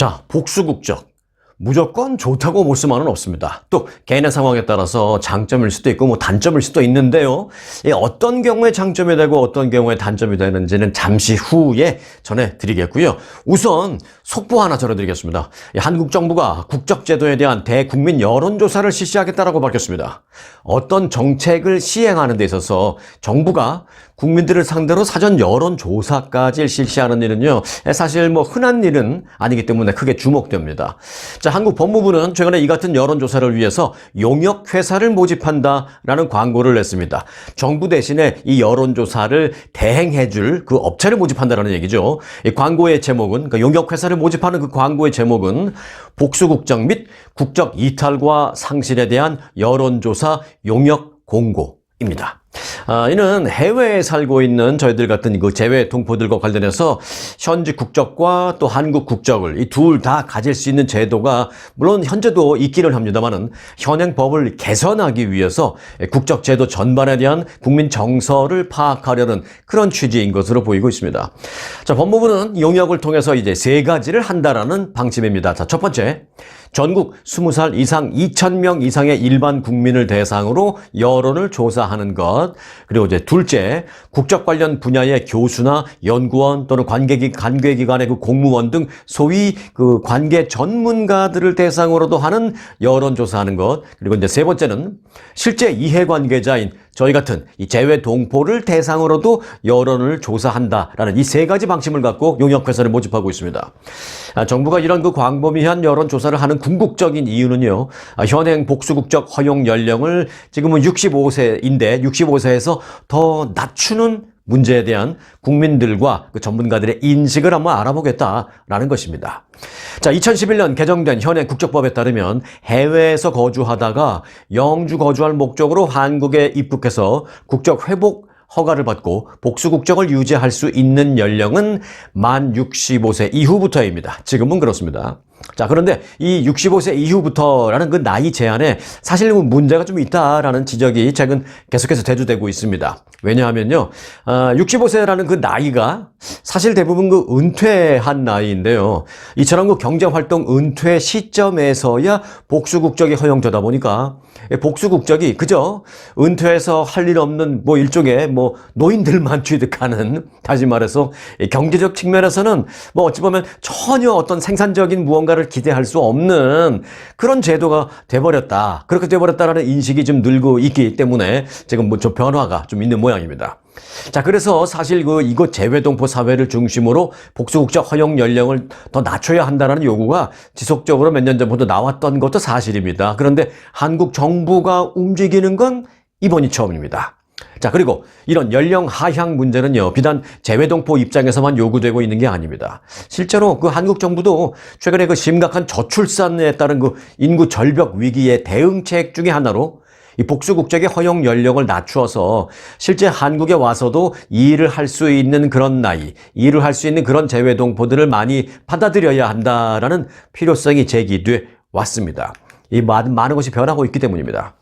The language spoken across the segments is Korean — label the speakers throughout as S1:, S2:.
S1: 자, 복수국적. 무조건 좋다고 볼 수만은 없습니다. 또 개인의 상황에 따라서 장점일 수도 있고 단점일 수도 있는데요. 어떤 경우에 장점이 되고 어떤 경우에 단점이 되는지는 잠시 후에 전해드리겠고요. 우선 속보 하나 전해드리겠습니다. 한국 정부가 국적제도에 대한 대국민 여론조사를 실시하겠다고 밝혔습니다. 어떤 정책을 시행하는 데 있어서 정부가 국민들을 상대로 사전 여론조사까지 실시하는 일은요, 사실 흔한 일은 아니기 때문에 크게 주목됩니다. 자, 한국 법무부는 최근에 이 같은 여론조사를 위해서 용역회사를 모집한다라는 광고를 냈습니다. 정부 대신에 이 여론조사를 대행해줄 그 업체를 모집한다라는 얘기죠. 이 광고의 제목은, 용역회사를 모집하는 그 광고의 제목은 복수국적 및 국적 이탈과 상실에 대한 여론조사 용역 공고입니다. 이는 해외에 살고 있는 저희들 같은 그 재외 동포들과 관련해서 현지 국적과 또 한국 국적을 이 둘 다 가질 수 있는 제도가 물론 현재도 있기는 합니다만은 현행 법을 개선하기 위해서 국적 제도 전반에 대한 국민 정서를 파악하려는 그런 취지인 것으로 보이고 있습니다. 자, 법무부는 용역을 통해서 이제 세 가지를 한다라는 방침입니다. 자, 첫 번째, 전국 20살 이상 2,000명 이상의 일반 국민을 대상으로 여론을 조사하는 것. 그리고 이제 둘째, 국적 관련 분야의 교수나 연구원 또는 관계기관의 그 공무원 등 소위 그 관계 전문가들을 대상으로도 하는 여론조사하는 것. 그리고 이제 세 번째는 실제 이해관계자인 저희 같은 이 재외 동포를 대상으로도 여론을 조사한다라는 이 세 가지 방침을 갖고 용역회사를 모집하고 있습니다. 정부가 이런 그 광범위한 여론조사를 하는 궁극적인 이유는요, 현행 복수국적 허용 연령을 지금은 65세인데 65세에서 더 낮추는 문제에 대한 국민들과 그 전문가들의 인식을 한번 알아보겠다라는 것입니다. 자, 2011년 개정된 현행 국적법에 따르면 해외에서 거주하다가 영주 거주할 목적으로 한국에 입국해서 국적 회복 허가를 받고 복수 국적을 유지할 수 있는 연령은 만 65세 이후부터입니다. 지금은 그렇습니다. 자, 그런데 이 65세 이후부터라는 그 나이 제한에 사실 문제가 좀 있다라는 지적이 최근 계속해서 대두되고 있습니다. 왜냐하면요, 65세라는 그 나이가 사실 대부분 그 은퇴한 나이인데요. 이처럼 그 경제활동 은퇴 시점에서야 복수국적이 허용되다 보니까 복수국적이 그저 은퇴해서 할 일 없는 일종의 노인들만 취득하는, 다시 말해서 경제적 측면에서는 어찌 보면 전혀 어떤 생산적인 무언가를 기대할 수 없는 그런 제도가 돼버렸다. 그렇게 돼버렸다라는 인식이 좀 늘고 있기 때문에 지금 좀 변화가 좀 있는 모양입니다. 자, 그래서 사실 이곳 재외동포 사회를 중심으로 복수국적 허용 연령을 더 낮춰야 한다는 요구가 지속적으로 몇 년 전부터 나왔던 것도 사실입니다. 그런데 한국 정부가 움직이는 건 이번이 처음입니다. 자, 그리고 이런 연령 하향 문제는요, 비단 재외동포 입장에서만 요구되고 있는 게 아닙니다. 실제로 그 한국 정부도 최근에 그 심각한 저출산에 따른 그 인구 절벽 위기의 대응책 중에 하나로 이 복수국적의 허용 연령을 낮추어서 실제 한국에 와서도 일을 할 수 있는 그런 나이, 일을 할 수 있는 그런 재외동포들을 많이 받아들여야 한다라는 필요성이 제기돼 왔습니다. 이 많은 것이 변하고 있기 때문입니다.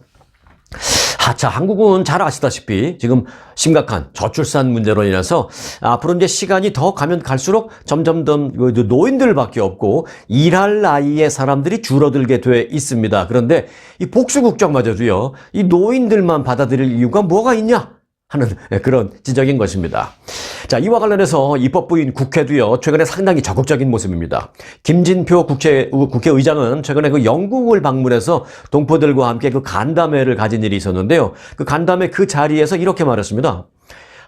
S1: 자, 한국은 잘 아시다시피 지금 심각한 저출산 문제로 인해서 앞으로 이제 시간이 더 가면 갈수록 점점 더 노인들밖에 없고 일할 나이의 사람들이 줄어들게 돼 있습니다. 그런데 이 복수국적마저도요, 이 노인들만 받아들일 이유가 뭐가 있냐 하는 그런 지적인 것입니다. 자, 이와 관련해서 입법부인 국회도요, 최근에 상당히 적극적인 모습입니다. 김진표 국회의장은 최근에 그 영국을 방문해서 동포들과 함께 그 간담회를 가진 일이 있었는데요. 그 간담회 그 자리에서 이렇게 말했습니다.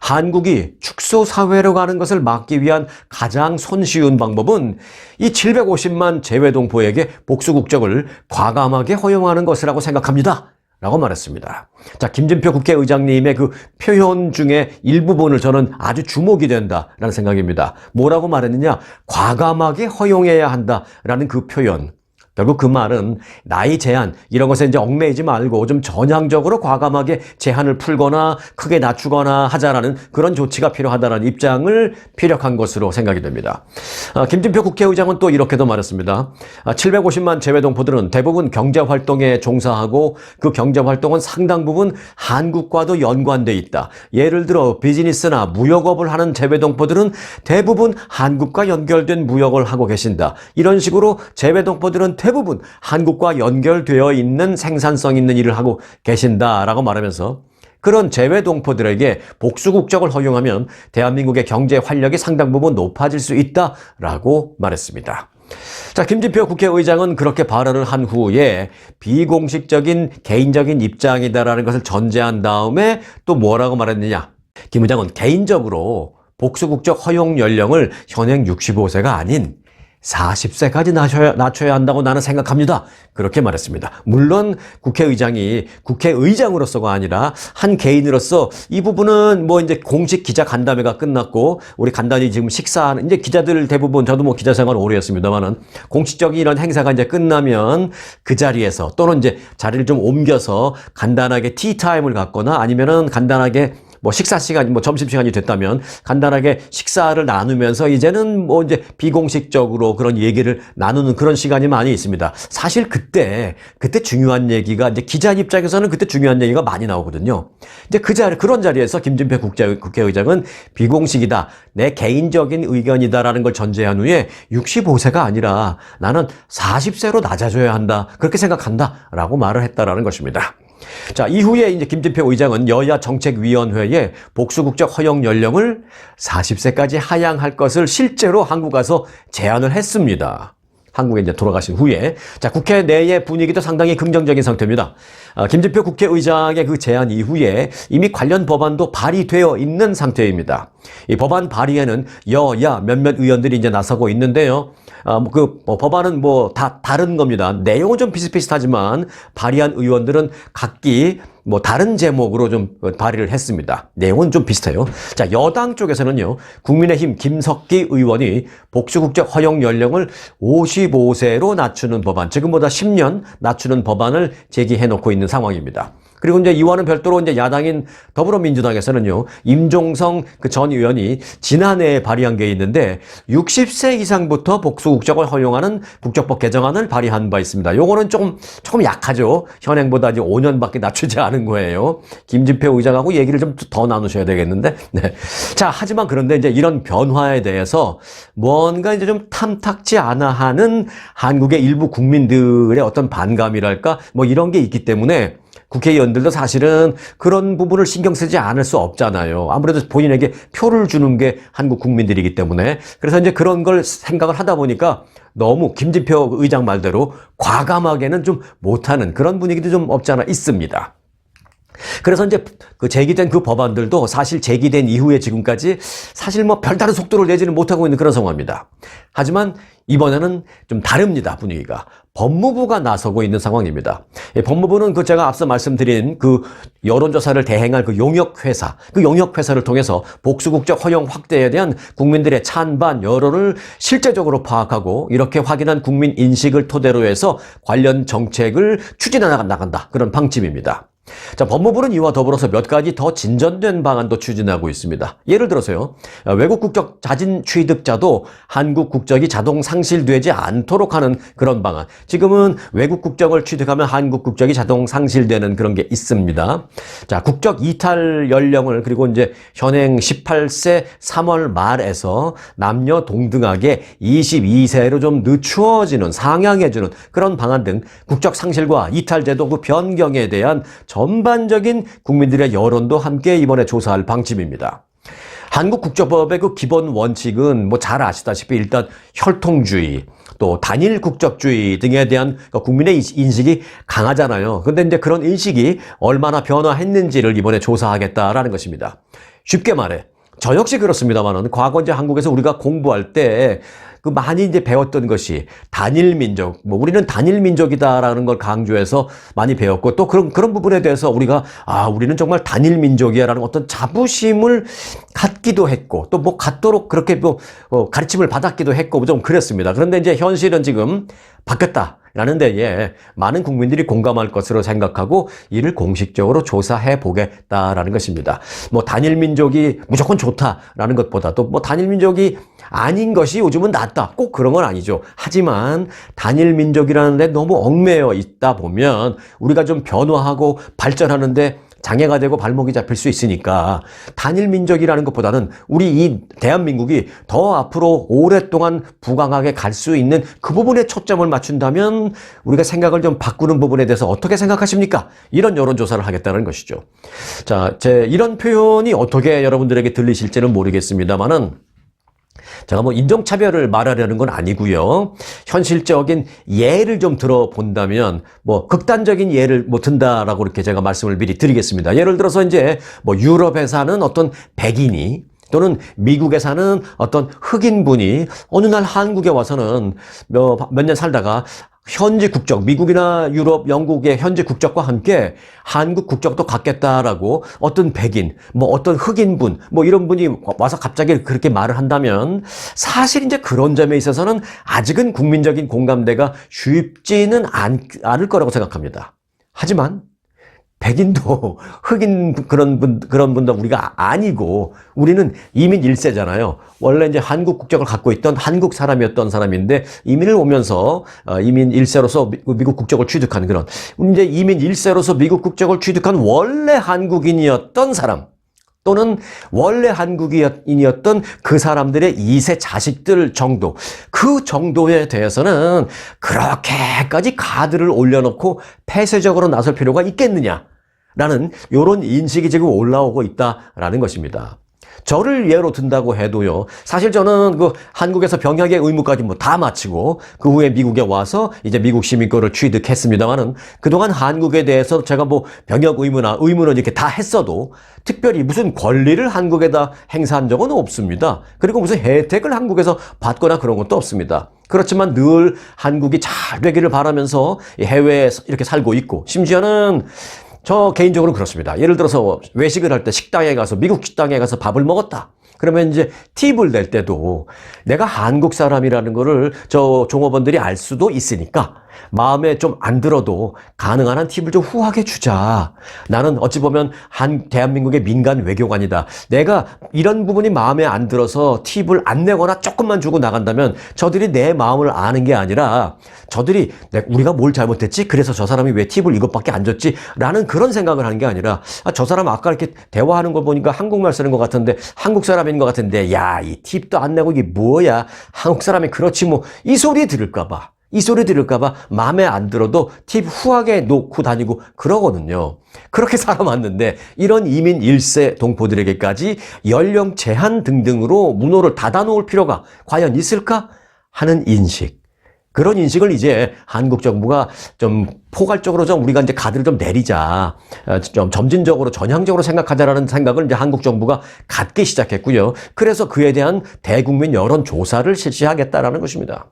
S1: 한국이 축소 사회로 가는 것을 막기 위한 가장 손쉬운 방법은 이 750만 재외동포에게 복수국적을 과감하게 허용하는 것이라고 생각합니다. 라고 말했습니다. 자, 김진표 국회의장님의 그 표현 중에 일부분을 저는 아주 주목이 된다라는 생각입니다. 뭐라고 말했느냐? 과감하게 허용해야 한다라는 그 표현. 결국 그 말은 나이 제한 이런 것에 이제 얽매이지 말고 좀 전향적으로 과감하게 제한을 풀거나 크게 낮추거나 하자라는 그런 조치가 필요하다는 입장을 피력한 것으로 생각이 됩니다. 김진표 국회의장은 또 이렇게도 말했습니다. 750만 재외동포들은 대부분 경제활동에 종사하고 그 경제활동은 상당 부분 한국과도 연관돼 있다. 예를 들어 비즈니스나 무역업을 하는 재외동포들은 대부분 한국과 연결된 무역을 하고 계신다. 이런 식으로 재외동포들은 대부분 한국과 연결되어 있는 생산성 있는 일을 하고 계신다라고 말하면서 그런 재외동포들에게 복수국적을 허용하면 대한민국의 경제 활력이 상당 부분 높아질 수 있다라고 말했습니다. 자, 김진표 국회의장은 그렇게 발언을 한 후에 비공식적인 개인적인 입장이다라는 것을 전제한 다음에 또 뭐라고 말했느냐. 김 의장은 개인적으로 복수국적 허용 연령을 현행 65세가 아닌 40세까지 낮춰야 한다고 나는 생각합니다. 그렇게 말했습니다. 물론 국회의장이 국회의장으로서가 아니라 한 개인으로서 이 부분은 뭐 이제 공식 기자 간담회가 끝났고 우리 간단히 지금 식사하는 이제 기자들 대부분 저도 뭐 기자 생활 오래 했습니다만은 공식적인 이런 행사가 이제 끝나면 그 자리에서 또는 이제 자리를 좀 옮겨서 간단하게 티타임을 갖거나 아니면은 간단하게 뭐 식사 시간이 뭐 점심 시간이 됐다면 간단하게 식사를 나누면서 이제는 뭐 이제 비공식적으로 그런 얘기를 나누는 그런 시간이 많이 있습니다. 사실 그때 중요한 얘기가 이제 기자 입장에서는 그때 중요한 얘기가 많이 나오거든요. 이제 그런 자리에서 김진표 국회의장은 비공식이다. 내 개인적인 의견이다라는 걸 전제한 후에 65세가 아니라 나는 40세로 낮아져야 한다. 그렇게 생각한다라고 말을 했다라는 것입니다. 자, 이후에 이제 김진표 의장은 여야 정책위원회에 복수국적 허용 연령을 40세까지 하향할 것을 실제로 한국 와서 제안을 했습니다. 한국에 이제 돌아가신 후에. 자, 국회 내의 분위기도 상당히 긍정적인 상태입니다. 김진표 국회의장의 그 제안 이후에 이미 관련 법안도 발의되어 있는 상태입니다. 이 법안 발의에는 여야 몇몇 의원들이 이제 나서고 있는데요. 법안은 뭐 다 다른 겁니다. 내용은 좀 비슷비슷하지만 발의한 의원들은 각기 뭐 다른 제목으로 좀 발의를 했습니다. 내용은 좀 비슷해요. 자, 여당 쪽에서는요. 국민의힘 김석기 의원이 복수국적 허용 연령을 55세로 낮추는 법안, 지금보다 10년 낮추는 법안을 제기해 놓고 있는 상황입니다. 그리고 이제 이와는 별도로 이제 야당인 더불어민주당에서는요, 임종성 그 전 의원이 지난해에 발의한 게 있는데 60세 이상부터 복수국적을 허용하는 국적법 개정안을 발의한 바 있습니다. 요거는 조금 약하죠. 현행보다 이제 5년밖에 낮추지 않은 거예요. 김진표 의장하고 얘기를 좀 더 나누셔야 되겠는데. 네. 자, 하지만 그런데 이제 이런 변화에 대해서 뭔가 이제 좀 탐탁지 않아 하는 한국의 일부 국민들의 어떤 반감이랄까 뭐 이런 게 있기 때문에 국회의원들도 사실은 그런 부분을 신경 쓰지 않을 수 없잖아요. 아무래도 본인에게 표를 주는 게 한국 국민들이기 때문에. 그래서 이제 그런 걸 생각을 하다 보니까 너무 김진표 의장 말대로 과감하게는 좀 못하는 그런 분위기도 좀 없지 않아 있습니다. 그래서 이제 제기된 그 법안들도 사실 제기된 이후에 지금까지 사실 뭐 별다른 속도를 내지는 못하고 있는 그런 상황입니다. 하지만 이번에는 좀 다릅니다, 분위기가. 법무부가 나서고 있는 상황입니다. 법무부는 제가 앞서 말씀드린 그 여론조사를 대행할 그 용역회사를 통해서 복수국적 허용 확대에 대한 국민들의 찬반 여론을 실제적으로 파악하고 이렇게 확인한 국민 인식을 토대로 해서 관련 정책을 추진해 나간다. 그런 방침입니다. 자, 법무부는 이와 더불어서 몇 가지 더 진전된 방안도 추진하고 있습니다. 예를 들어서요, 외국 국적 자진 취득자도 한국 국적이 자동 상실되지 않도록 하는 그런 방안. 지금은 외국 국적을 취득하면 한국 국적이 자동 상실되는 그런 게 있습니다. 자, 국적 이탈 연령을 그리고 이제 현행 18세 3월 말에서 남녀 동등하게 22세로 좀 늦추어지는 상향해주는 그런 방안 등 국적 상실과 이탈 제도 그 변경에 대한 전반적인 국민들의 여론도 함께 이번에 조사할 방침입니다. 한국 국적법의 그 기본 원칙은 뭐 잘 아시다시피 일단 혈통주의, 또 단일 국적주의 등에 대한 국민의 인식이 강하잖아요. 근데 이제 그런 인식이 얼마나 변화했는지를 이번에 조사하겠다라는 것입니다. 쉽게 말해, 저 역시 그렇습니다만은 과거 이제 한국에서 우리가 공부할 때 많이 이제 배웠던 것이 단일 민족, 우리는 단일 민족이다라는 걸 강조해서 많이 배웠고 또 그런 부분에 대해서 우리가 우리는 정말 단일 민족이야라는 어떤 자부심을 갖기도 했고 또 갖도록 그렇게 가르침을 받았기도 했고 좀 그랬습니다. 그런데 이제 현실은 지금 바뀌었다. 라는 데에 많은 국민들이 공감할 것으로 생각하고 이를 공식적으로 조사해 보겠다라는 것입니다. 뭐 단일 민족이 무조건 좋다라는 것보다도 뭐 단일 민족이 아닌 것이 요즘은 낫다. 꼭 그런 건 아니죠. 하지만 단일 민족이라는 데 너무 얽매여 있다 보면 우리가 좀 변화하고 발전하는데 장애가 되고 발목이 잡힐 수 있으니까 단일 민족이라는 것보다는 우리 이 대한민국이 더 앞으로 오랫동안 부강하게 갈 수 있는 그 부분에 초점을 맞춘다면 우리가 생각을 좀 바꾸는 부분에 대해서 어떻게 생각하십니까? 이런 여론조사를 하겠다는 것이죠. 자, 이런 표현이 어떻게 여러분들에게 들리실지는 모르겠습니다만은 제가 뭐 인종차별을 말하려는 건 아니고요. 현실적인 예를 좀 들어본다면 뭐 극단적인 예를 뭐 든다라고 이렇게 제가 말씀을 미리 드리겠습니다. 예를 들어서 이제 뭐 유럽에 사는 어떤 백인이 또는 미국에 사는 어떤 흑인분이 어느 날 한국에 와서는 몇 년 살다가 현지 국적, 미국이나 유럽, 영국의 현지 국적과 함께 한국 국적도 갖겠다라고 어떤 백인, 뭐 어떤 흑인분, 뭐 이런 분이 와서 갑자기 그렇게 말을 한다면 사실 이제 그런 점에 있어서는 아직은 국민적인 공감대가 쉽지는 않을 거라고 생각합니다. 하지만 백인도 흑인 그런 분도 우리가 아니고 우리는 이민 1세잖아요. 원래 이제 한국 국적을 갖고 있던 한국 사람이었던 사람인데 이민을 오면서 이민 1세로서 미국 국적을 취득한 그런 이제 이민 1세로서 미국 국적을 취득한 원래 한국인이었던 사람 또는 원래 한국인이었던 그 사람들의 2세 자식들 정도, 그 정도에 대해서는 그렇게까지 가드를 올려놓고 폐쇄적으로 나설 필요가 있겠느냐? 라는 이런 인식이 지금 올라오고 있다라는 것입니다. 저를 예로 든다고 해도요. 사실 저는 그 한국에서 병역의 의무까지 뭐 다 마치고 그 후에 미국에 와서 이제 미국 시민권을 취득했습니다만은 그동안 한국에 대해서 제가 뭐 병역 의무는 이렇게 다 했어도 특별히 무슨 권리를 한국에다 행사한 적은 없습니다. 그리고 무슨 혜택을 한국에서 받거나 그런 것도 없습니다. 그렇지만 늘 한국이 잘 되기를 바라면서 해외에 이렇게 살고 있고 심지어는 저 개인적으로 그렇습니다. 예를 들어서 외식을 할 때 식당에 가서 미국 식당에 가서 밥을 먹었다. 그러면 이제 팁을 낼 때도 내가 한국 사람이라는 거를 저 종업원들이 알 수도 있으니까 마음에 좀 안 들어도 가능한 한 팁을 좀 후하게 주자. 나는 어찌 보면 대한민국의 민간 외교관이다. 내가 이런 부분이 마음에 안 들어서 팁을 안 내거나 조금만 주고 나간다면 저들이 내 마음을 아는 게 아니라 저들이 우리가 뭘 잘못했지? 그래서 저 사람이 왜 팁을 이것밖에 안 줬지? 라는 그런 생각을 하는 게 아니라 저 사람 아까 이렇게 대화하는 걸 보니까 한국말 쓰는 것 같은데 한국 사람인 것 같은데 야, 이 팁도 안 내고 이게 뭐야? 한국 사람이 그렇지 뭐 이 소리 들을까 봐. 이 소리 들을까봐 마음에 안 들어도 팁 후하게 놓고 다니고 그러거든요. 그렇게 살아왔는데 이런 이민 1세 동포들에게까지 연령 제한 등등으로 문호를 닫아놓을 필요가 과연 있을까 하는 인식. 그런 인식을 이제 한국 정부가 좀 포괄적으로 좀 우리가 이제 가드를 좀 내리자, 좀 점진적으로 전향적으로 생각하자라는 생각을 이제 한국 정부가 갖기 시작했고요. 그래서 그에 대한 대국민 여론 조사를 실시하겠다라는 것입니다.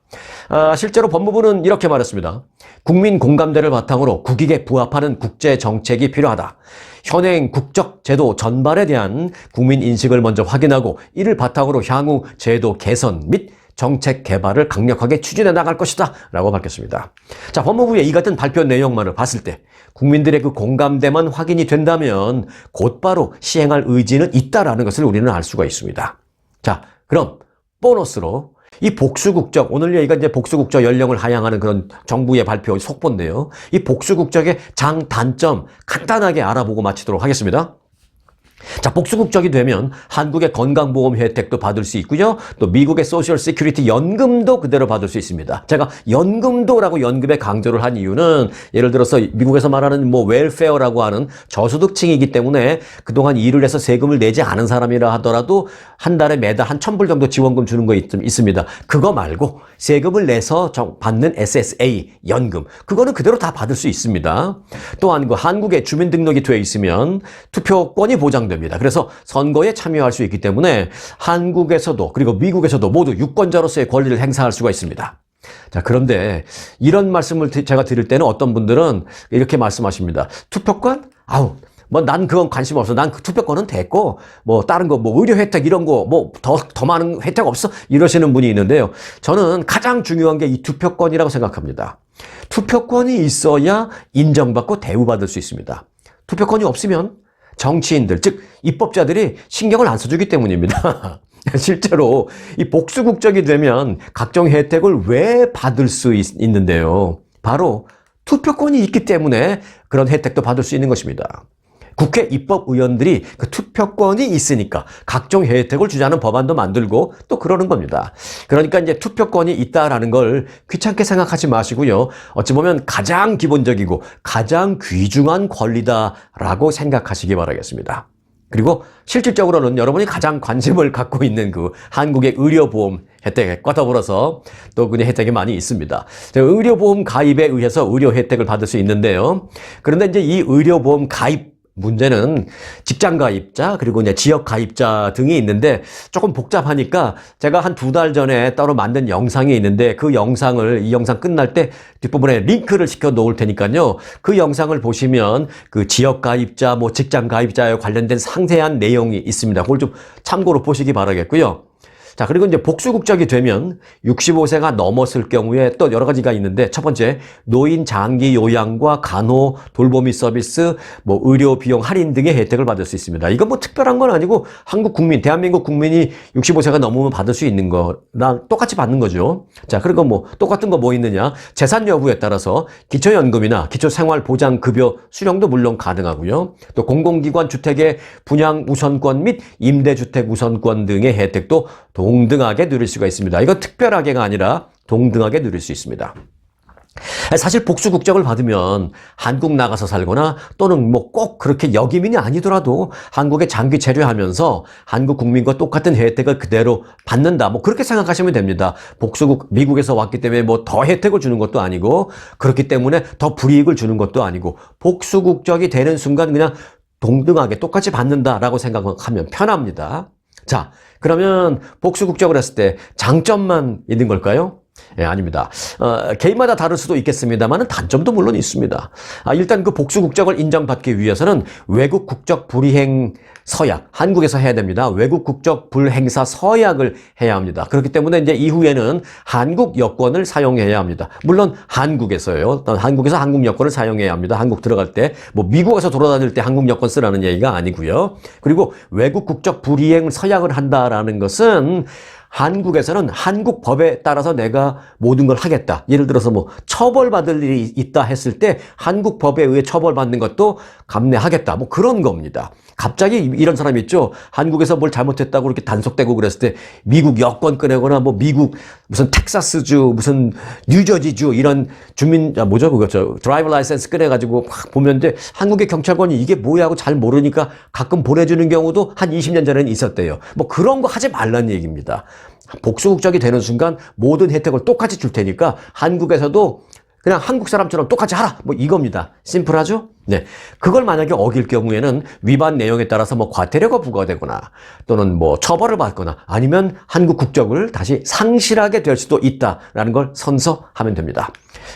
S1: 실제로 법무부는 이렇게 말했습니다. 국민 공감대를 바탕으로 국익에 부합하는 국제 정책이 필요하다. 현행 국적 제도 전반에 대한 국민 인식을 먼저 확인하고 이를 바탕으로 향후 제도 개선 및 정책 개발을 강력하게 추진해 나갈 것이다 라고 밝혔습니다. 자, 법무부의 이 같은 발표 내용만을 봤을 때 국민들의 그 공감대만 확인이 된다면 곧바로 시행할 의지는 있다라는 것을 우리는 알 수가 있습니다. 자, 그럼 보너스로 이 복수국적, 오늘 얘기가 이제 복수국적 연령을 하향하는 그런 정부의 발표 속보인데요. 이 복수국적의 장단점 간단하게 알아보고 마치도록 하겠습니다. 자, 복수국적이 되면 한국의 건강보험 혜택도 받을 수 있고요. 또 미국의 소셜 시큐리티 연금도 그대로 받을 수 있습니다. 제가 연금도라고 연금에 강조를 한 이유는 예를 들어서 미국에서 말하는 뭐 웰페어라고 하는 저소득층이기 때문에 그동안 일을 해서 세금을 내지 않은 사람이라 하더라도 한 달에 매달 한 1,000불 정도 지원금 주는 거 있습니다. 그거 말고 세금을 내서 받는 SSA 연금, 그거는 그대로 다 받을 수 있습니다. 또한 그 한국에 주민등록이 되어 있으면 투표권이 보장됩니다. 그래서 선거에 참여할 수 있기 때문에 한국에서도 그리고 미국에서도 모두 유권자로서의 권리를 행사할 수가 있습니다. 자, 그런데 이런 말씀을 제가 드릴 때는 어떤 분들은 이렇게 말씀하십니다. 투표권? 아우, 뭐 난 그건 관심 없어. 난 그 투표권은 됐고 뭐 다른 거 뭐 의료 혜택 이런 거 뭐 더 많은 혜택 없어 이러시는 분이 있는데요. 저는 가장 중요한 게 이 투표권이라고 생각합니다. 투표권이 있어야 인정받고 대우받을 수 있습니다. 투표권이 없으면 정치인들, 즉 입법자들이 신경을 안 써주기 때문입니다. 실제로 이 복수 국적이 되면 각종 혜택을 왜 받을 수 있는데요? 바로 투표권이 있기 때문에 그런 혜택도 받을 수 있는 것입니다. 국회 입법의원들이 그 투표권이 있으니까 각종 혜택을 주자는 법안도 만들고 또 그러는 겁니다. 그러니까 이제 투표권이 있다라는 걸 귀찮게 생각하지 마시고요. 어찌 보면 가장 기본적이고 가장 귀중한 권리다라고 생각하시기 바라겠습니다. 그리고 실질적으로는 여러분이 가장 관심을 갖고 있는 그 한국의 의료보험 혜택과 더불어서 또 그냥 혜택이 많이 있습니다. 의료보험 가입에 의해서 의료 혜택을 받을 수 있는데요. 그런데 이제 이 의료보험 가입 문제는 직장 가입자 그리고 이제 지역 가입자 등이 있는데 조금 복잡하니까 제가 한 2달 전에 따로 만든 영상이 있는데 그 영상을 이 영상 끝날 때 뒷부분에 링크를 시켜 놓을 테니까요. 그 영상을 보시면 그 지역 가입자 뭐 직장 가입자에 관련된 상세한 내용이 있습니다. 그걸 좀 참고로 보시기 바라겠고요. 자, 그리고 이제 복수 국적이 되면 65세가 넘었을 경우에 또 여러 가지가 있는데 첫 번째, 노인 장기 요양과 간호 돌보미 서비스, 뭐 의료 비용 할인 등의 혜택을 받을 수 있습니다. 이건 뭐 특별한 건 아니고 한국 국민, 대한민국 국민이 65세가 넘으면 받을 수 있는 거랑 똑같이 받는 거죠. 자, 그리고 뭐 똑같은 거 뭐 있느냐? 재산 여부에 따라서 기초연금이나 기초생활보장급여 수령도 물론 가능하고요. 또 공공기관 주택의 분양 우선권 및 임대주택 우선권 등의 혜택도 동등하게 누릴 수가 있습니다. 이건 특별하게가 아니라 동등하게 누릴 수 있습니다. 사실 복수 국적을 받으면 한국 나가서 살거나 또는 뭐 꼭 그렇게 역이민이 아니더라도 한국에 장기 체류하면서 한국 국민과 똑같은 혜택을 그대로 받는다. 뭐 그렇게 생각하시면 됩니다. 복수국 미국에서 왔기 때문에 뭐 더 혜택을 주는 것도 아니고 그렇기 때문에 더 불이익을 주는 것도 아니고 복수 국적이 되는 순간 그냥 동등하게 똑같이 받는다라고 생각하면 편합니다. 자, 그러면 복수 국적을 했을 때 장점만 있는 걸까요? 예, 아닙니다. 개인마다 다를 수도 있겠습니다만 단점도 물론 있습니다. 일단 그 복수 국적을 인정받기 위해서는 외국 국적 불이행 서약, 한국에서 해야 됩니다. 외국 국적 불행사 서약을 해야 합니다. 그렇기 때문에 이제 이후에는 한국 여권을 사용해야 합니다. 물론 한국에서요. 한국에서 한국 여권을 사용해야 합니다. 한국 들어갈 때, 뭐 미국에서 돌아다닐 때 한국 여권 쓰라는 얘기가 아니고요. 그리고 외국 국적 불이행 서약을 한다라는 것은 한국에서는 한국 법에 따라서 내가 모든 걸 하겠다. 예를 들어서 뭐 처벌받을 일이 있다 했을 때 한국 법에 의해 처벌받는 것도 감내하겠다. 뭐 그런 겁니다. 갑자기 이런 사람이 있죠. 한국에서 뭘 잘못했다고 이렇게 단속되고 그랬을 때 미국 여권 꺼내거나 뭐 미국 무슨 텍사스주 무슨 뉴저지주 이런 주민 뭐죠 그거 드라이버 라이센스 꺼내가지고 막 보면 이제 한국의 경찰관이 이게 뭐야 하고 잘 모르니까 가끔 보내주는 경우도 한 20년 전에는 있었대요. 뭐 그런 거 하지 말라는 얘기입니다. 복수 국적이 되는 순간 모든 혜택을 똑같이 줄 테니까 한국에서도 그냥 한국 사람처럼 똑같이 하라. 뭐 이겁니다. 심플하죠? 네. 그걸 만약에 어길 경우에는 위반 내용에 따라서 뭐 과태료가 부과되거나 또는 뭐 처벌을 받거나 아니면 한국 국적을 다시 상실하게 될 수도 있다라는 걸 선서하면 됩니다.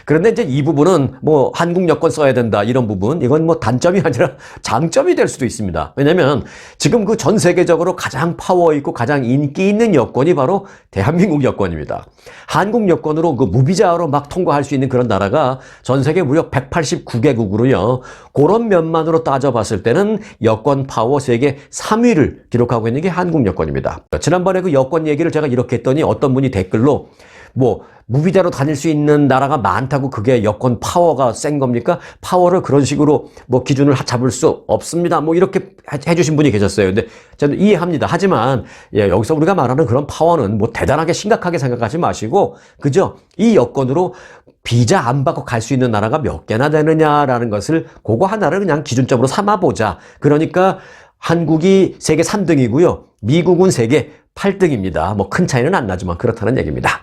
S1: 그런데 이제 이 부분은 뭐 한국 여권 써야 된다 이런 부분 이건 뭐 단점이 아니라 장점이 될 수도 있습니다. 왜냐면 지금 그 전 세계적으로 가장 파워 있고 가장 인기 있는 여권이 바로 대한민국 여권입니다. 한국 여권으로 그 무비자로 막 통과할 수 있는 그런 나라가 전 세계 무려 189개국으로요. 그런 면만으로 따져봤을 때는 여권 파워 세계 3위를 기록하고 있는 게 한국 여권입니다. 지난번에 그 여권 얘기를 제가 이렇게 했더니 어떤 분이 댓글로 뭐 무비자로 다닐 수 있는 나라가 많다고 그게 여권 파워가 센 겁니까? 파워를 그런 식으로 뭐 기준을 잡을 수 없습니다. 뭐 이렇게 해주신 분이 계셨어요. 근데 저는 이해합니다. 하지만 여기서 우리가 말하는 그런 파워는 뭐 대단하게 심각하게 생각하지 마시고 그저 이 여권으로 비자 안 받고 갈 수 있는 나라가 몇 개나 되느냐라는 것을 그거 하나를 그냥 기준점으로 삼아보자. 그러니까 한국이 세계 3등이고요. 미국은 세계 8등입니다. 뭐 큰 차이는 안 나지만 그렇다는 얘기입니다.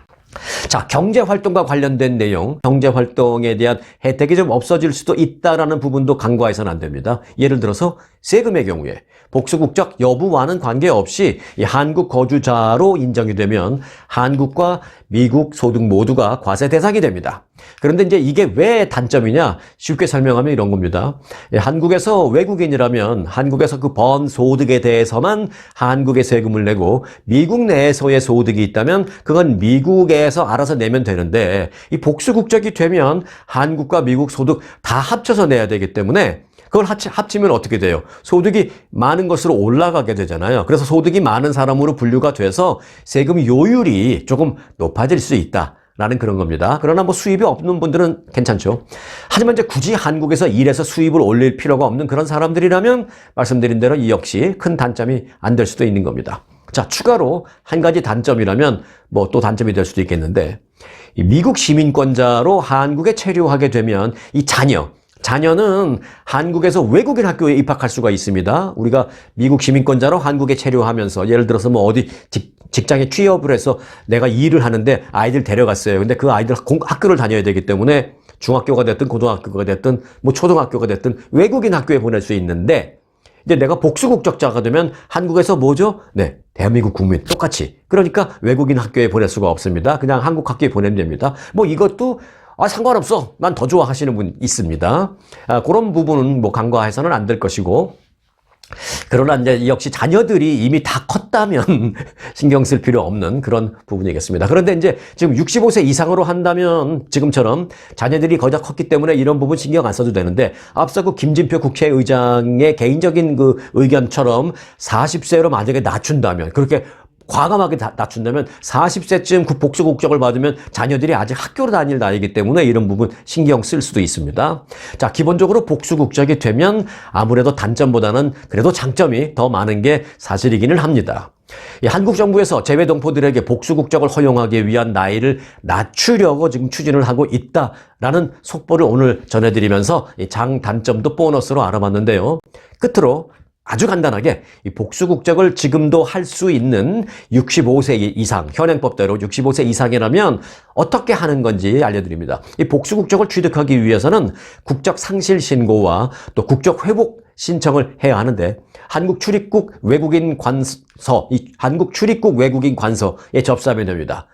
S1: 자, 경제활동과 관련된 내용, 경제활동에 대한 혜택이 좀 없어질 수도 있다라는 부분도 간과해서는 안 됩니다. 예를 들어서 세금의 경우에 복수국적 여부와는 관계없이 이 한국 거주자로 인정이 되면 한국과 미국 소득 모두가 과세 대상이 됩니다. 그런데 이제 이게 왜 단점이냐? 쉽게 설명하면 이런 겁니다. 한국에서 외국인이라면 한국에서 그 번 소득에 대해서만 한국에 세금을 내고 미국 내에서의 소득이 있다면 그건 미국에서 알아서 내면 되는데 이 복수 국적이 되면 한국과 미국 소득 다 합쳐서 내야 되기 때문에 그걸 합치면 어떻게 돼요? 소득이 많은 것으로 올라가게 되잖아요. 그래서 소득이 많은 사람으로 분류가 돼서 세금 요율이 조금 높아질 수 있다. 라는 그런 겁니다. 그러나 뭐 수입이 없는 분들은 괜찮죠. 하지만 이제 굳이 한국에서 일해서 수입을 올릴 필요가 없는 그런 사람들이라면 말씀드린 대로 이 역시 큰 단점이 안 될 수도 있는 겁니다. 자, 추가로 한 가지 단점이라면 뭐 또 단점이 될 수도 있겠는데 이 미국 시민권자로 한국에 체류하게 되면 이 자녀는 한국에서 외국인 학교에 입학할 수가 있습니다. 우리가 미국 시민권자로 한국에 체류하면서 예를 들어서 뭐 어디 직장에 취업을 해서 내가 일을 하는데 아이들 데려갔어요. 근데 그 아이들 학교를 다녀야 되기 때문에 중학교가 됐든 고등학교가 됐든 뭐 초등학교가 됐든 외국인 학교에 보낼 수 있는데 이제 내가 복수국적자가 되면 한국에서 뭐죠? 네, 대한민국 국민 똑같이. 그러니까 외국인 학교에 보낼 수가 없습니다. 그냥 한국 학교에 보내면 됩니다. 뭐 이것도 상관없어. 난 더 좋아 하시는 분 있습니다. 그런 부분은 뭐 간과해서는 안 될 것이고. 그러나 이제 역시 자녀들이 이미 다 컸다면 신경 쓸 필요 없는 그런 부분이겠습니다. 그런데 이제 지금 65세 이상으로 한다면 지금처럼 자녀들이 거의 다 컸기 때문에 이런 부분 신경 안 써도 되는데 앞서 그 김진표 국회의장의 개인적인 그 의견처럼 40세로 만약에 낮춘다면 그렇게 과감하게 낮춘다면 40세쯤 그 복수 국적을 받으면 자녀들이 아직 학교를 다닐 나이기 때문에 이런 부분 신경 쓸 수도 있습니다. 자, 기본적으로 복수 국적이 되면 아무래도 단점보다는 그래도 장점이 더 많은 게 사실이기는 합니다. 한국 정부에서 재외동포들에게 복수 국적을 허용하기 위한 나이를 낮추려고 지금 추진을 하고 있다라는 속보를 오늘 전해드리면서 장단점도 보너스로 알아봤는데요. 끝으로 아주 간단하게 이 복수 국적을 지금도 할 수 있는 65세 이상, 현행법대로 65세 이상이라면 어떻게 하는 건지 알려드립니다. 이 복수 국적을 취득하기 위해서는 국적 상실 신고와 또 국적 회복 신청을 해야 하는데 한국 출입국 외국인 관서에 접수하면 됩니다.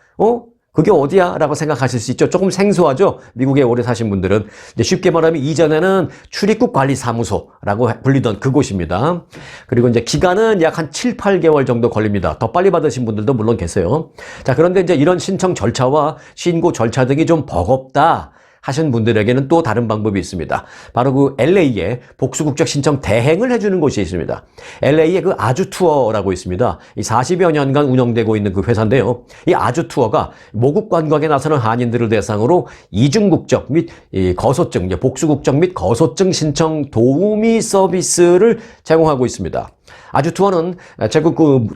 S1: 그게 어디야? 라고 생각하실 수 있죠. 조금 생소하죠? 미국에 오래 사신 분들은. 쉽게 말하면 이전에는 출입국 관리 사무소라고 불리던 그곳입니다. 그리고 이제 기간은 약 한 7, 8개월 정도 걸립니다. 더 빨리 받으신 분들도 물론 계세요. 자, 그런데 이제 이런 신청 절차와 신고 절차 등이 좀 버겁다 하신 분들에게는 또 다른 방법이 있습니다. 바로 그 LA에 복수국적 신청 대행을 해주는 곳이 있습니다. LA에 그 아주 투어라고 있습니다. 이 40여 년간 운영되고 있는 그 회사인데요. 이 아주 투어가 모국 관광에 나서는 한인들을 대상으로 이중국적 및 거소증, 복수국적 및 거소증 신청 도우미 서비스를 제공하고 있습니다. 아주 투어는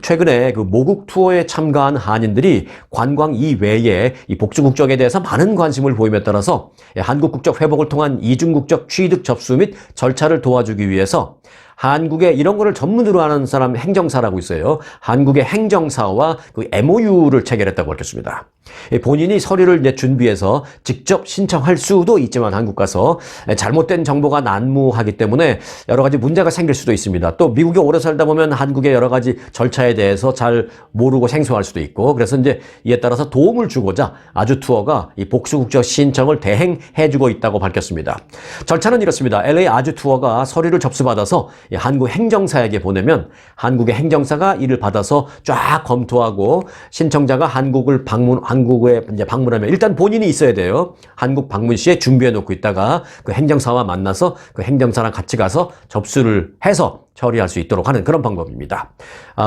S1: 최근에 그 모국 투어에 참가한 한인들이 관광 이외에 이 복수 국적에 대해서 많은 관심을 보임에 따라서 한국 국적 회복을 통한 이중국적 취득 접수 및 절차를 도와주기 위해서 한국에 이런 거를 전문으로 하는 사람 행정사라고 있어요. 한국의 행정사와 그 MOU를 체결했다고 밝혔습니다. 본인이 서류를 이제 준비해서 직접 신청할 수도 있지만 한국 가서 잘못된 정보가 난무하기 때문에 여러 가지 문제가 생길 수도 있습니다. 또 미국에 오래 살다 보면 한국의 여러 가지 절차에 대해서 잘 모르고 생소할 수도 있고 그래서 이제 이에 따라서 도움을 주고자 아주 투어가 이 복수국적 신청을 대행해주고 있다고 밝혔습니다. 절차는 이렇습니다. LA 아주 투어가 서류를 접수받아서 한국 행정사에게 보내면 한국의 행정사가 이를 받아서 쫙 검토하고 신청자가 한국에 이제 방문하면 일단 본인이 있어야 돼요. 한국 방문 시에 준비해 놓고 있다가 그 행정사와 만나서 그 행정사랑 같이 가서 접수를 해서 처리할 수 있도록 하는 그런 방법입니다.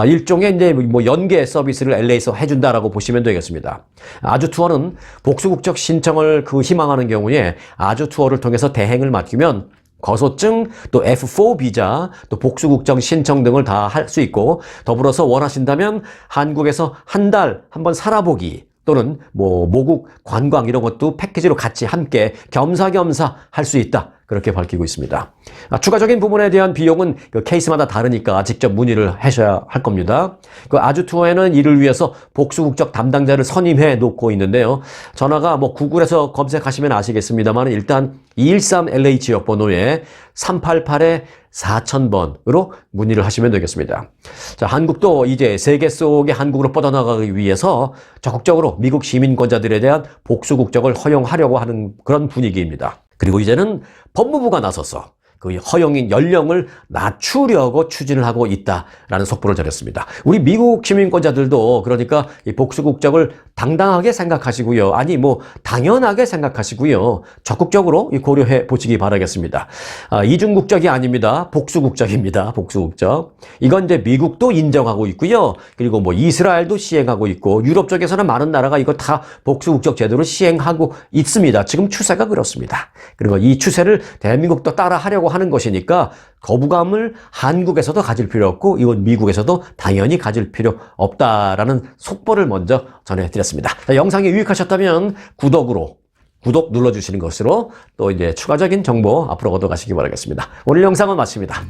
S1: 일종의 이제 뭐 연계 서비스를 LA에서 해준다라고 보시면 되겠습니다. 아주 투어는 복수국적 신청을 희망하는 경우에 아주 투어를 통해서 대행을 맡기면 거소증, 또 F4 비자, 또 복수국적 신청 등을 다 할 수 있고 더불어서 원하신다면 한국에서 한 달 한번 살아보기 또는 뭐 모국 관광 이런 것도 패키지로 같이 함께 겸사겸사 할 수 있다. 그렇게 밝히고 있습니다. 추가적인 부분에 대한 비용은 그 케이스마다 다르니까 직접 문의를 하셔야 할 겁니다. 그 아주 투어에는 이를 위해서 복수국적 담당자를 선임해 놓고 있는데요. 전화가 뭐 구글에서 검색하시면 아시겠습니다만 일단 213 LA 지역 번호에 388-4000번으로 문의를 하시면 되겠습니다. 자, 한국도 이제 세계 속의 한국으로 뻗어나가기 위해서 적극적으로 미국 시민권자들에 대한 복수국적을 허용하려고 하는 그런 분위기입니다. 그리고 이제는 법무부가 나서서 그 허용인 연령을 낮추려고 추진을 하고 있다라는 속보를 전했습니다. 우리 미국 시민권자들도 그러니까 이 복수국적을 당당하게 생각하시고요. 아니 뭐 당연하게 생각하시고요. 적극적으로 고려해 보시기 바라겠습니다. 이중국적이 아닙니다. 복수국적입니다. 복수국적. 이건 이제 미국도 인정하고 있고요. 그리고 뭐 이스라엘도 시행하고 있고 유럽 쪽에서는 많은 나라가 이거 다 복수국적 제도를 시행하고 있습니다. 지금 추세가 그렇습니다. 그리고 이 추세를 대한민국도 따라하려고 하는 것이니까 거부감을 한국에서도 가질 필요 없고 이건 미국에서도 당연히 가질 필요 없다라는 속보를 먼저 전해드렸습니다. 자, 영상이 유익하셨다면 구독 눌러주시는 것으로 또 이제 추가적인 정보 앞으로 얻어가시기 바라겠습니다. 오늘 영상은 마칩니다.